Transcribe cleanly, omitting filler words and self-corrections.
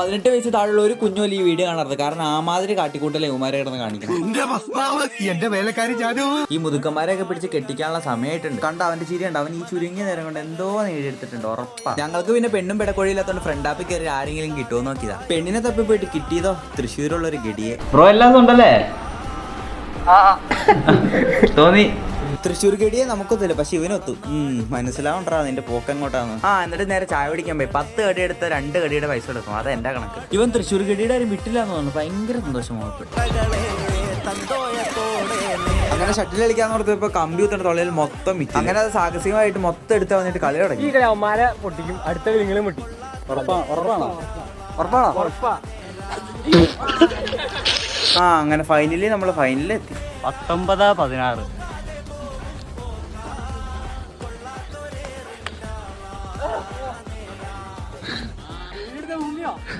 18 വയസ്സ് താഴെയുള്ള ഒരു കുഞ്ഞോല് ഈ വീഡിയോ കാണരുത്. കാരണം ആ മാതിരി കാട്ടിക്കൂട്ടല്ലേ ഉമാരെ കിടന്ന് കാണിക്കണം. ഈ മുതുക്കന്മാരെയൊക്കെ പിടിച്ച് കെട്ടിക്കാനുള്ള സമയമായിട്ടുണ്ട്. കണ്ട അവന്റെ ചിരിയുണ്ട്. അവൻ ഈ ചുരുങ്ങിയ നേരം കൊണ്ട് എന്തോ നേടിയെടുത്തിട്ടുണ്ട് ഉറപ്പാ. ഞങ്ങൾക്ക് പിന്നെ പെണ്ണും പെടക്കൊഴിയില്ലാത്തോണ്ട് ഫ്രണ്ട് ആപ്പിൽ കയറി ആരെങ്കിലും കിട്ടുമോ നോക്കിയതാ. പെണ്ണിനെ തപ്പി പോയിട്ട് കിട്ടിയതോ തൃശ്ശൂരുള്ള ഒരു ഗഡിയെ. ബ്രോ എല്ലാം ഉണ്ടല്ലേ തോന്നി. തൃശ്ശൂർ ഗഡിയെ നമുക്കൊത്തില്ല, പക്ഷെ ഇവനൊത്തു. മനസ്സിലാവണ്ടാ നിന്റെ പോക്കെങ്ങോട്ടാന്ന്. എന്നിട്ട് നേരെ ചായ പിടിക്കാൻ പോയി 10 കടി എടുത്ത് 2 കടിയുടെ പൈസ എടുക്കും. അത് എന്റെ കണക്ക്. ഇവൻ തൃശ്ശൂർ ഗഡിയുടെ ആരും വിട്ടില്ലാന്ന് തോന്നുന്നു. ഭയങ്കര സന്തോഷമാണ്. അങ്ങനെ ഷട്ടിൽ കളിക്കാന്ന് പറഞ്ഞപ്പോ കമ്പ്യൂട്ടറിന്റെ തൊള്ളയിൽ മൊത്തം മിറ്റി. അങ്ങനെ അത് സാഹസികമായിട്ട് മൊത്തം എടുത്ത് വന്നിട്ട് കളി തുടങ്ങി. പൊട്ടിക്കും, അടുത്ത കളിങ്ങളും പൊട്ടിക്കും. ഉറപ്പാണോ? അങ്ങനെ ഫൈനലി നമ്മള് ഫൈനലിൽ എത്തി. 19-16